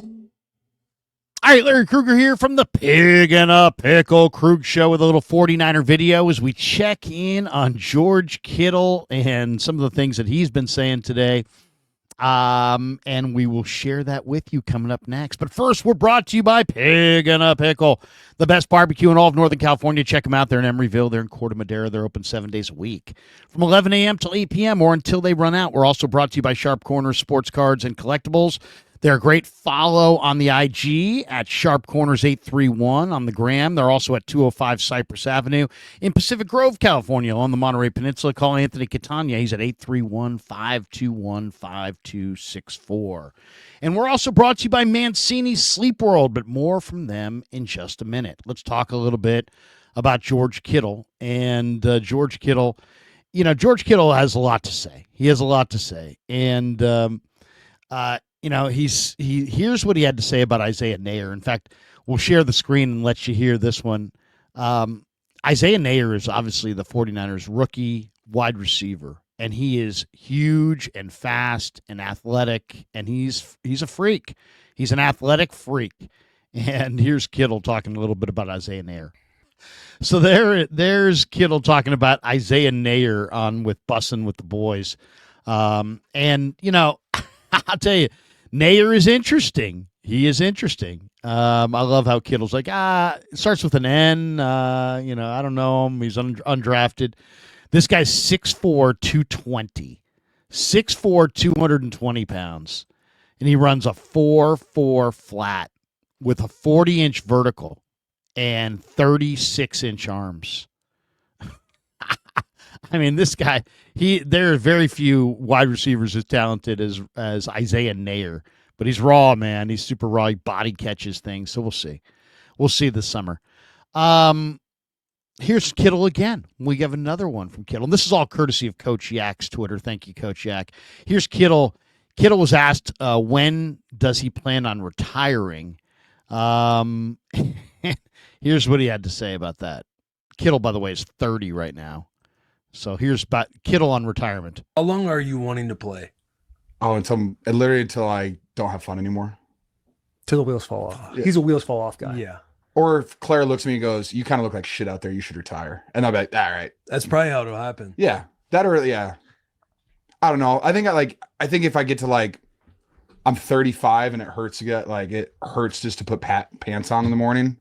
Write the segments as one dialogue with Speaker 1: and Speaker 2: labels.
Speaker 1: All right, Larry Krueger here from the Pig and a Pickle Krug Show with a little 49er video as we check in on George Kittle and some of the things that he's been saying today. And we will share that with you coming up next. But first, we're brought to you by Pig and a Pickle, the best barbecue in all of Northern California. Check them out. They're in Emeryville. They're in Corte Madera. They're open 7 days a week from 11 a.m. till 8 p.m. or until they run out. We're also brought to you by Sharp Corners Sports Cards and Collectibles. They're a great follow on the IG at Sharp Corners 831 on the gram. They're also at 205 Cypress Avenue in Pacific Grove, California, on the Monterey Peninsula. Call Anthony Catania. He's at 831-521-5264. And we're also brought to you by Mancini's Sleep World, but more from them in just a minute. Let's talk a little bit about George Kittle. And George Kittle, George Kittle has a lot to say. He has a lot to say. And, here's what he had to say about Isaiah Neyor. In fact, we'll share the screen and let you hear this one. Isaiah Neyor is obviously the 49ers rookie wide receiver, and he is huge and fast and athletic, and he's a freak. He's an athletic freak. And here's Kittle talking a little bit about Isaiah Neyor. So there's Kittle talking about Isaiah Neyor on with Bussin' with the Boys. I'll tell you, Neyor is interesting. He is interesting. I love how Kittle's like, it starts with an N. I don't know him. He's undrafted. This guy's 6'4", 220. 6'4", 220 pounds. And he runs a 4.4 flat with a 40-inch vertical and 36-inch arms. I mean, this guy, there are very few wide receivers as talented as Isaiah Neyor, but he's raw, man. He's super raw. He body catches things, so we'll see. We'll see this summer. Here's Kittle again. We have another one from Kittle. And this is all courtesy of Coach Yak's Twitter. Thank you, Coach Yak. Here's Kittle. Kittle was asked, when does he plan on retiring? Here's what he had to say about that. Kittle, by the way, is 30 right now. So here's about Kittle on retirement.
Speaker 2: How long are you wanting to play?
Speaker 3: Oh, until I don't have fun anymore.
Speaker 4: Till the wheels fall off.
Speaker 3: Yeah.
Speaker 4: He's a wheels fall off guy.
Speaker 2: Yeah.
Speaker 3: Or if Claire looks at me and goes, "You kind of look like shit out there. You should retire." And I'll be like, "All right."
Speaker 2: That's probably how it'll happen.
Speaker 3: Yeah. That or yeah. I don't know. I think if I get to I'm 35 and it hurts to get it hurts just to put pants on in the morning.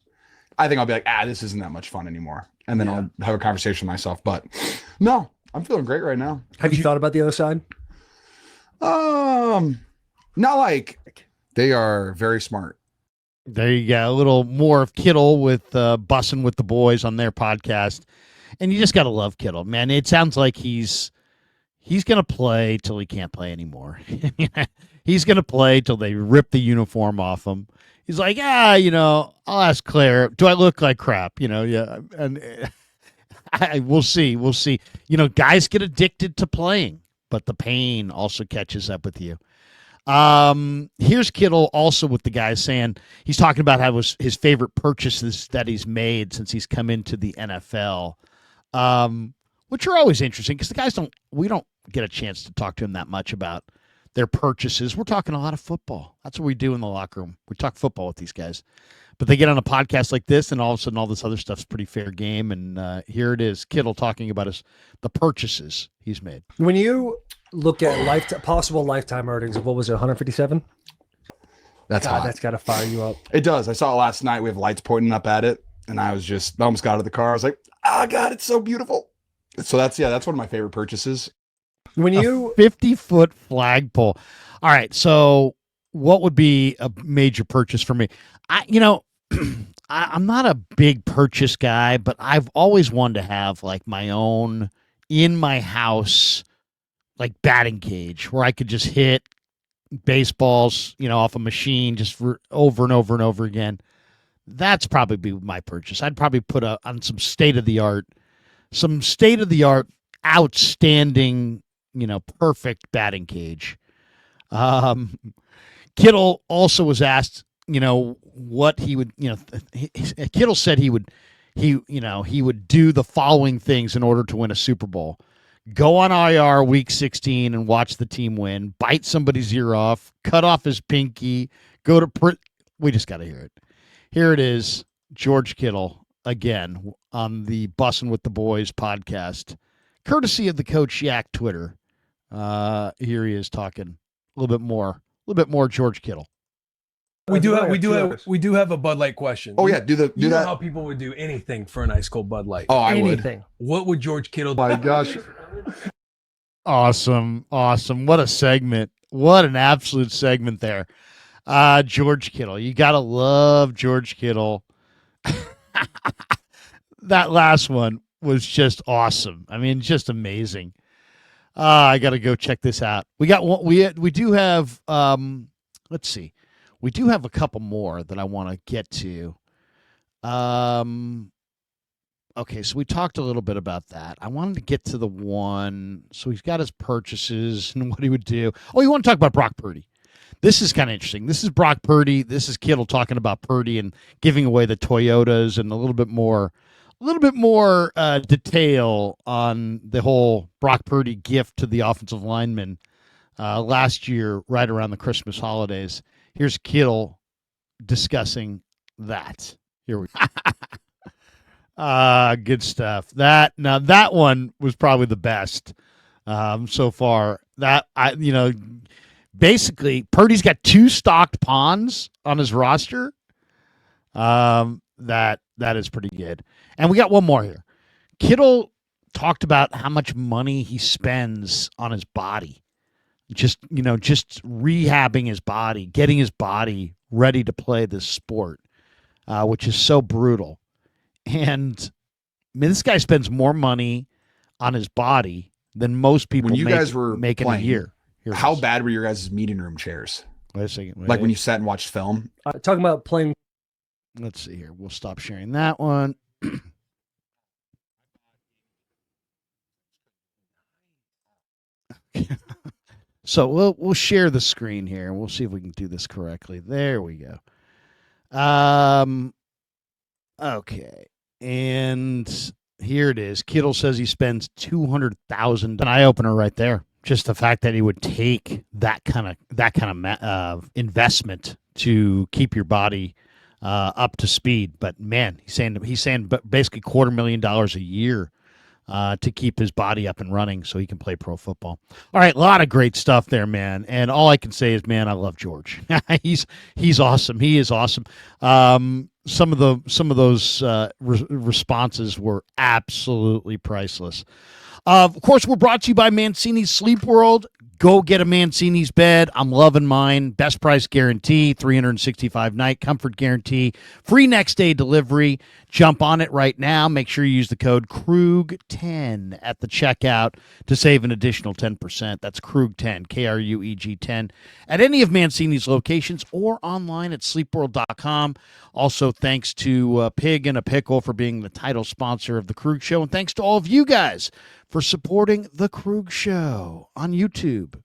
Speaker 3: I think I'll be like, this isn't that much fun anymore. And then I'll have a conversation with myself. But no, I'm feeling great right now.
Speaker 4: Have you thought about the other side?
Speaker 3: Not they are very smart.
Speaker 1: There you go. A little more of Kittle with Bussin' with the Boys on their podcast. And you just got to love Kittle, man. It sounds like he's going to play till he can't play anymore. He's going to play till they rip the uniform off him. He's like, I'll ask Claire, do I look like crap? Yeah. And we'll see. We'll see. Guys get addicted to playing, but the pain also catches up with you. Here's Kittle also with the guys saying he's talking about how his favorite purchases that he's made since he's come into the NFL, which are always interesting because the guys we don't get a chance to talk to him that much about their purchases. We're talking a lot of football. That's what we do in the locker room. We talk football with these guys. But they get on a podcast like this, and all of a sudden all this other stuff's pretty fair game. And here it is, Kittle talking about the purchases he's made.
Speaker 4: When you look at possible lifetime earnings of, what was it, 157?
Speaker 3: That's hot.
Speaker 4: That's got to fire you up.
Speaker 3: It does. I saw it last night. We have lights pointing up at it, and I almost got out of the car. I was like, oh, God, it's so beautiful. So that's one of my favorite purchases.
Speaker 4: When you
Speaker 1: 50-foot flagpole. All right, so what would be a major purchase for me? I'm not a big purchase guy, but I've always wanted to have my own in my house batting cage where I could just hit baseballs, off a machine just over and over and over again. That's probably be my purchase. I'd probably put on some state of the art, outstanding, perfect batting cage. Kittle also was asked, what he would, Kittle said he would do the following things in order to win a Super Bowl. go on IR week 16 and watch the team win, bite somebody's ear off, cut off his pinky, go to we just got to hear it. Here it is, George Kittle again on the Bussin' with the Boys podcast, courtesy of the Coach Yak Twitter. Here he is talking a little bit more George Kittle.
Speaker 2: We do have a Bud Light question.
Speaker 3: Oh yeah, do
Speaker 2: You know
Speaker 3: that.
Speaker 2: how people would do anything for an ice cold Bud Light.
Speaker 3: Oh, I would.
Speaker 4: Anything.
Speaker 2: What would George Kittle do?
Speaker 3: My gosh.
Speaker 1: Awesome. What a segment. What an absolute segment there. George Kittle. You got to love George Kittle. That last one was just awesome. I mean, just amazing. I got to go check this out. We got one. We do have. Let's see. We do have a couple more that I want to get to. Okay, so we talked a little bit about that. I wanted to get to the one. So he's got his purchases and what he would do. Oh, you want to talk about Brock Purdy? This is kind of interesting. This is Brock Purdy. This is Kittle talking about Purdy and giving away the Toyotas and a little bit more detail on the whole Brock Purdy gift to the offensive lineman last year, right around the Christmas holidays. Here's Kittle discussing that. Here we go. Good stuff. That one was probably the best so far. Basically Purdy's got 2 stocked ponds on his roster. That is pretty good. And we got one more here. Kittle talked about how much money he spends on his body. Just rehabbing his body, getting his body ready to play this sport, which is so brutal. And I mean, this guy spends more money on his body than most people
Speaker 3: When you guys were
Speaker 1: making
Speaker 3: playing,
Speaker 1: a year.
Speaker 3: How bad were your guys' meeting room chairs?
Speaker 1: Wait a second.
Speaker 3: Like when you sat and watched film?
Speaker 4: Talking about playing.
Speaker 1: Let's see here. We'll stop sharing that one. So we'll share the screen here and we'll see if we can do this correctly. There we go. Okay. And here it is. Kittle says he spends $200,000. An eye opener right there. Just the fact that he would take that kind of investment to keep your body up to speed. But man, he's saying basically $250,000 a year to keep his body up and running so he can play pro football. All right, a lot of great stuff there, man. And all I can say is, man, I love George. He's awesome. He is awesome. Some of those responses were absolutely priceless. Of course, we're brought to you by Mancini's Sleep World. Go get a Mancini's bed. I'm loving mine. Best price guarantee, 365 night comfort guarantee, free next day delivery. Jump on it right now. Make sure you use the code Krug10 at the checkout to save an additional 10%. That's Krug10, Krug 10, at any of Mancini's locations or online at sleepworld.com. Also, thanks to Pig and a Pickle for being the title sponsor of the Krug Show, and thanks to all of you guys for supporting the Krug Show on YouTube,